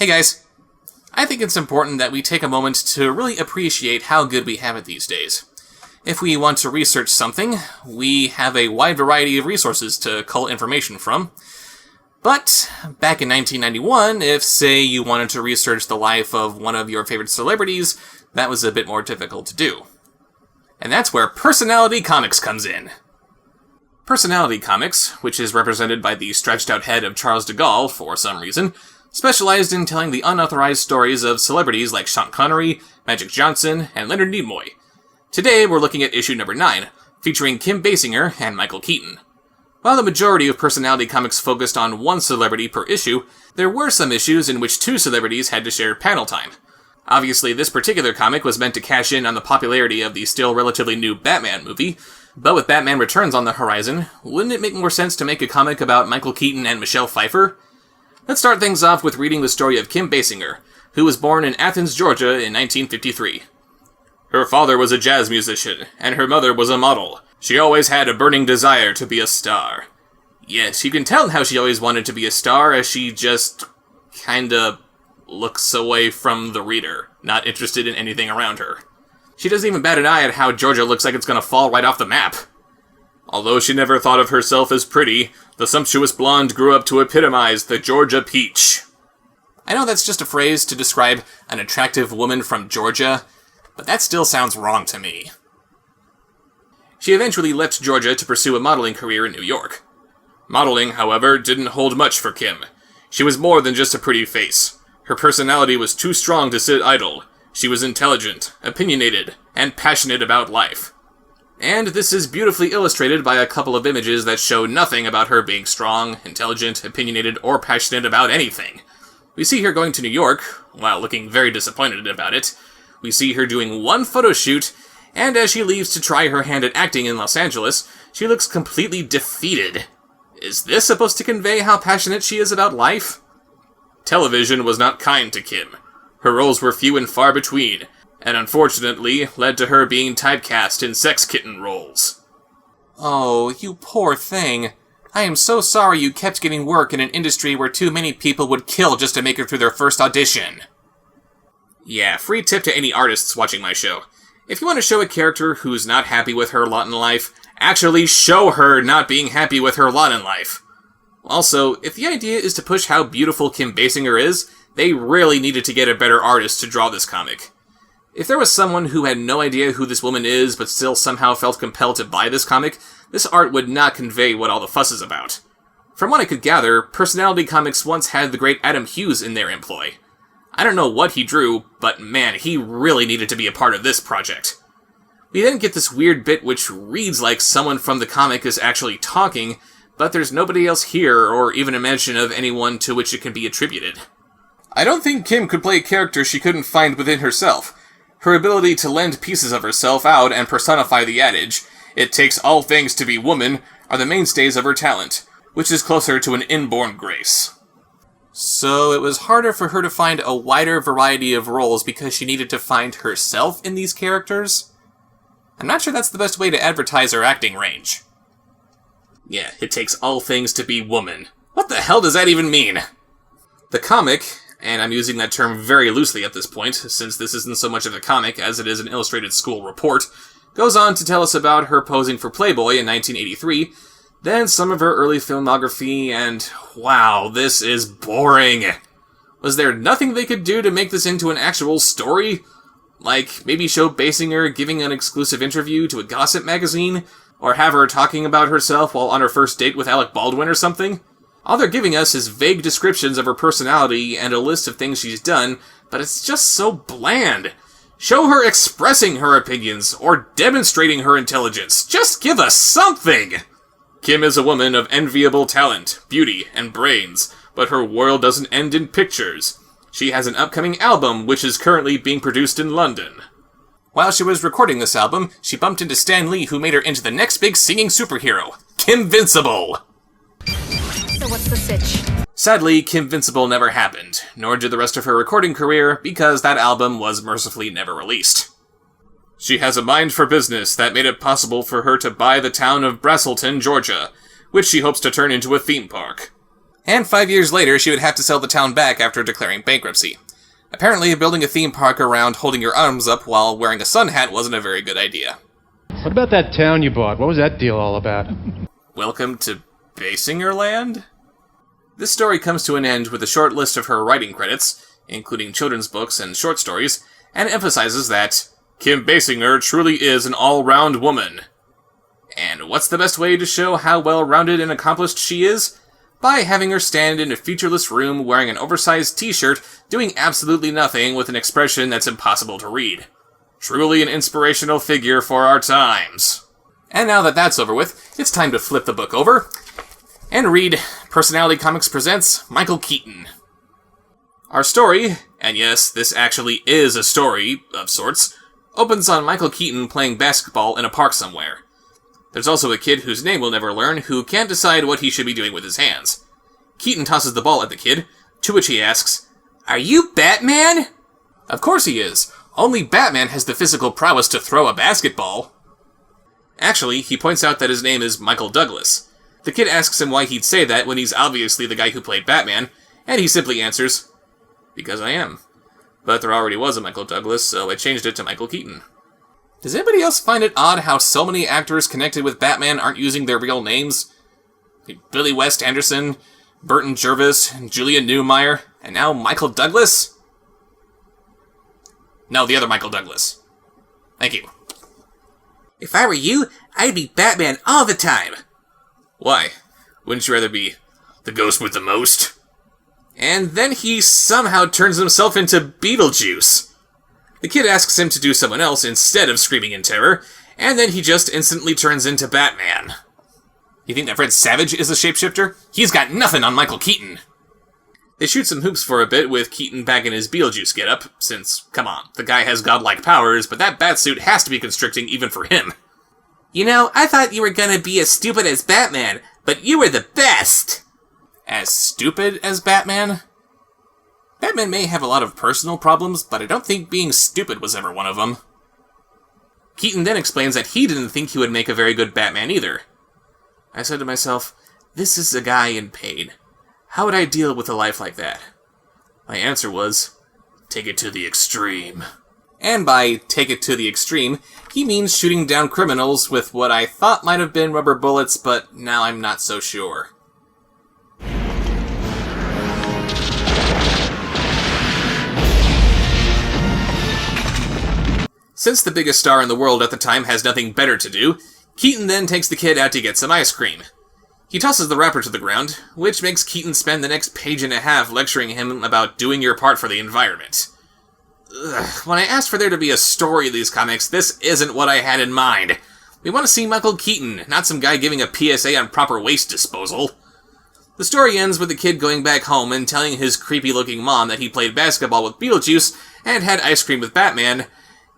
Hey guys, I think it's important that we take a moment to really appreciate how good we have it these days. If we want to research something, we have a wide variety of resources to cull information from. But back in 1991, if, say, you wanted to research the life of one of your favorite celebrities, that was a bit more difficult to do. And that's where Personality Comics comes in. Personality Comics, which is represented by the stretched-out head of Charles de Gaulle for some reason, specialized in telling the unauthorized stories of celebrities like Sean Connery, Magic Johnson, and Leonard Nimoy. Today, we're looking at issue number 9, featuring Kim Basinger and Michael Keaton. While the majority of Personality Comics focused on one celebrity per issue, there were some issues in which two celebrities had to share panel time. Obviously, this particular comic was meant to cash in on the popularity of the still relatively new Batman movie, but with Batman Returns on the horizon, wouldn't it make more sense to make a comic about Michael Keaton and Michelle Pfeiffer? Let's start things off with reading the story of Kim Basinger, who was born in Athens, Georgia in 1953. Her father was a jazz musician, and her mother was a model. She always had a burning desire to be a star. Yes, you can tell how she always wanted to be a star, as she just kinda looks away from the reader, not interested in anything around her. She doesn't even bat an eye at how Georgia looks like it's gonna fall right off the map. Although she never thought of herself as pretty, the sumptuous blonde grew up to epitomize the Georgia peach. I know that's just a phrase to describe an attractive woman from Georgia, but that still sounds wrong to me. She eventually left Georgia to pursue a modeling career in New York. Modeling, however, didn't hold much for Kim. She was more than just a pretty face. Her personality was too strong to sit idle. She was intelligent, opinionated, and passionate about life. And this is beautifully illustrated by a couple of images that show nothing about her being strong, intelligent, opinionated, or passionate about anything. We see her going to New York, while looking very disappointed about it. We see her doing one photo shoot, and as she leaves to try her hand at acting in Los Angeles, she looks completely defeated. Is this supposed to convey how passionate she is about life? Television was not kind to Kim. Her roles were few and far between, and unfortunately led to her being typecast in sex kitten roles. Oh, you poor thing. I am so sorry you kept getting work in an industry where too many people would kill just to make it through their first audition. Yeah, free tip to any artists watching my show. If you want to show a character who's not happy with her lot in life, actually show her not being happy with her lot in life. Also, if the idea is to push how beautiful Kim Basinger is, they really needed to get a better artist to draw this comic. If there was someone who had no idea who this woman is but still somehow felt compelled to buy this comic, this art would not convey what all the fuss is about. From what I could gather, Personality Comics once had the great Adam Hughes in their employ. I don't know what he drew, but man, he really needed to be a part of this project. We then get this weird bit which reads like someone from the comic is actually talking, but there's nobody else here or even a mention of anyone to which it can be attributed. I don't think Kim could play a character she couldn't find within herself. Her ability to lend pieces of herself out and personify the adage, "It takes all things to be woman," are the mainstays of her talent, which is closer to an inborn grace. So it was harder for her to find a wider variety of roles because she needed to find herself in these characters? I'm not sure that's the best way to advertise her acting range. Yeah, it takes all things to be woman. What the hell does that even mean? The comic, and I'm using that term very loosely at this point, since this isn't so much of a comic as it is an illustrated school report, goes on to tell us about her posing for Playboy in 1983, then some of her early filmography, and wow, this is boring. Was there nothing they could do to make this into an actual story? Like, maybe show Basinger giving an exclusive interview to a gossip magazine? Or have her talking about herself while on her first date with Alec Baldwin or something? All they're giving us is vague descriptions of her personality and a list of things she's done, but it's just so bland. Show her expressing her opinions, or demonstrating her intelligence. Just give us something! Kim is a woman of enviable talent, beauty, and brains, but her world doesn't end in pictures. She has an upcoming album which is currently being produced in London. While she was recording this album, she bumped into Stan Lee, who made her into the next big singing superhero, Kimvincible! So what's the sitch? Sadly, Kimvincible never happened, nor did the rest of her recording career, because that album was mercifully never released. She has a mind for business that made it possible for her to buy the town of Braselton, Georgia, which she hopes to turn into a theme park. And 5 years later, she would have to sell the town back after declaring bankruptcy. Apparently, building a theme park around holding your arms up while wearing a sun hat wasn't a very good idea. What about that town you bought? What was that deal all about? Welcome to Basinger Land? This story comes to an end with a short list of her writing credits, including children's books and short stories, and emphasizes that Kim Basinger truly is an all-round woman. And what's the best way to show how well-rounded and accomplished she is? By having her stand in a featureless room wearing an oversized t-shirt, doing absolutely nothing with an expression that's impossible to read. Truly an inspirational figure for our times. And now that that's over with, it's time to flip the book over and read Personality Comics presents Michael Keaton. Our story, and yes, this actually is a story of sorts, opens on Michael Keaton playing basketball in a park somewhere. There's also a kid whose name we'll never learn who can't decide what he should be doing with his hands. Keaton tosses the ball at the kid, to which he asks, "Are you Batman?" Of course he is. Only Batman has the physical prowess to throw a basketball. Actually, he points out that his name is Michael Douglas. The kid asks him why he'd say that when he's obviously the guy who played Batman, and he simply answers, "Because I am. But there already was a Michael Douglas, so I changed it to Michael Keaton." Does anybody else find it odd how so many actors connected with Batman aren't using their real names? Billy West Anderson, Burton Jervis, Julia Newmar, and now Michael Douglas? No, the other Michael Douglas. Thank you. "If I were you, I'd be Batman all the time." Why? Wouldn't you rather be the ghost with the most? And then he somehow turns himself into Beetlejuice. The kid asks him to do someone else instead of screaming in terror, and then he just instantly turns into Batman. You think that Fred Savage is a shapeshifter? He's got nothing on Michael Keaton. They shoot some hoops for a bit with Keaton back in his Beetlejuice getup, since, come on, the guy has godlike powers, but that batsuit has to be constricting even for him. "You know, I thought you were gonna be as stupid as Batman, but you were the best!" As stupid as Batman? Batman may have a lot of personal problems, but I don't think being stupid was ever one of them. Keaton then explains that he didn't think he would make a very good Batman either. I said to myself, this is a guy in pain. How would I deal with a life like that? My answer was, take it to the extreme. And by take it to the extreme, he means shooting down criminals with what I thought might have been rubber bullets, but now I'm not so sure. Since the biggest star in the world at the time has nothing better to do, Keaton then takes the kid out to get some ice cream. He tosses the wrapper to the ground, which makes Keaton spend the next page and a half lecturing him about doing your part for the environment. When I asked for there to be a story of these comics, this isn't what I had in mind. We want to see Michael Keaton, not some guy giving a PSA on proper waste disposal. The story ends with the kid going back home and telling his creepy-looking mom that he played basketball with Beetlejuice and had ice cream with Batman,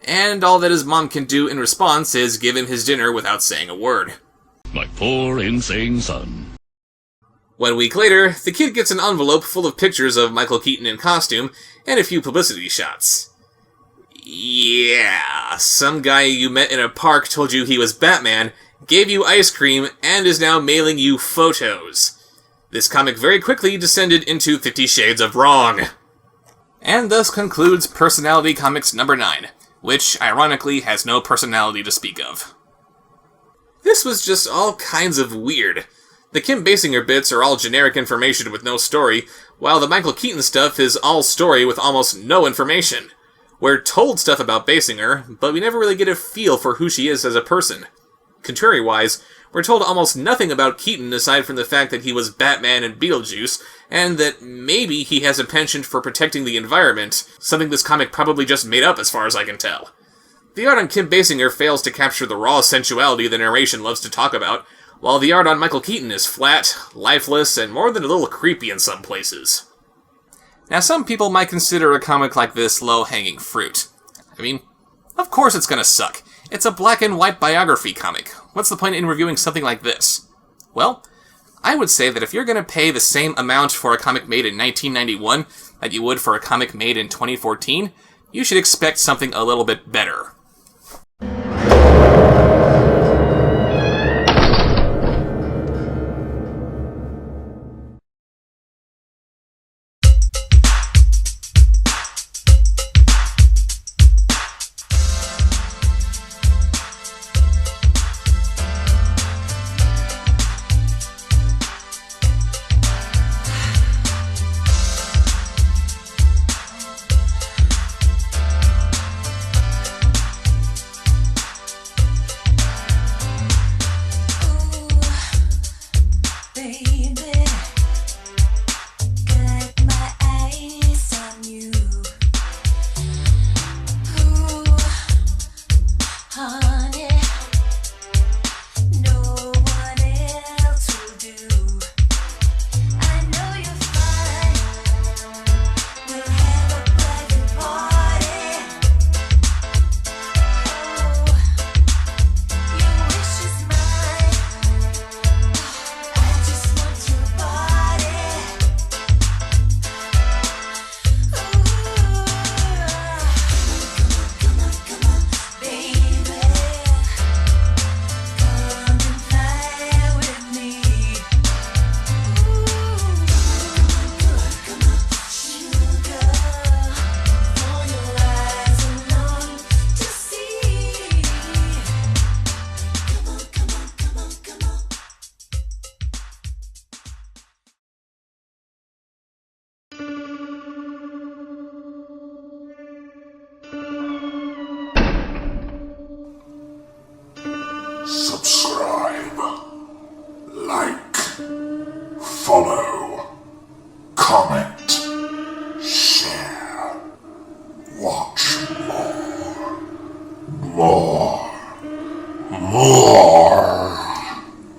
and all that his mom can do in response is give him his dinner without saying a word. My poor insane son. 1 week later, the kid gets an envelope full of pictures of Michael Keaton in costume and a few publicity shots. Yeah, some guy you met in a park told you he was Batman, gave you ice cream, and is now mailing you photos. This comic very quickly descended into 50 Shades of Wrong. And thus concludes Personality Comics number 9, which, ironically, has no personality to speak of. This was just all kinds of weird. The Kim Basinger bits are all generic information with no story, while the Michael Keaton stuff is all story with almost no information. We're told stuff about Basinger, but we never really get a feel for who she is as a person. Contrary-wise, we're told almost nothing about Keaton aside from the fact that he was Batman and Beetlejuice, and that maybe he has a penchant for protecting the environment, something this comic probably just made up as far as I can tell. The art on Kim Basinger fails to capture the raw sensuality the narration loves to talk about, while the art on Michael Keaton is flat, lifeless, and more than a little creepy in some places. Now, some people might consider a comic like this low-hanging fruit. I mean, of course it's gonna suck. It's a black-and-white biography comic. What's the point in reviewing something like this? Well, I would say that if you're gonna pay the same amount for a comic made in 1991 that you would for a comic made in 2014, you should expect something a little bit better. subscribe, like, follow.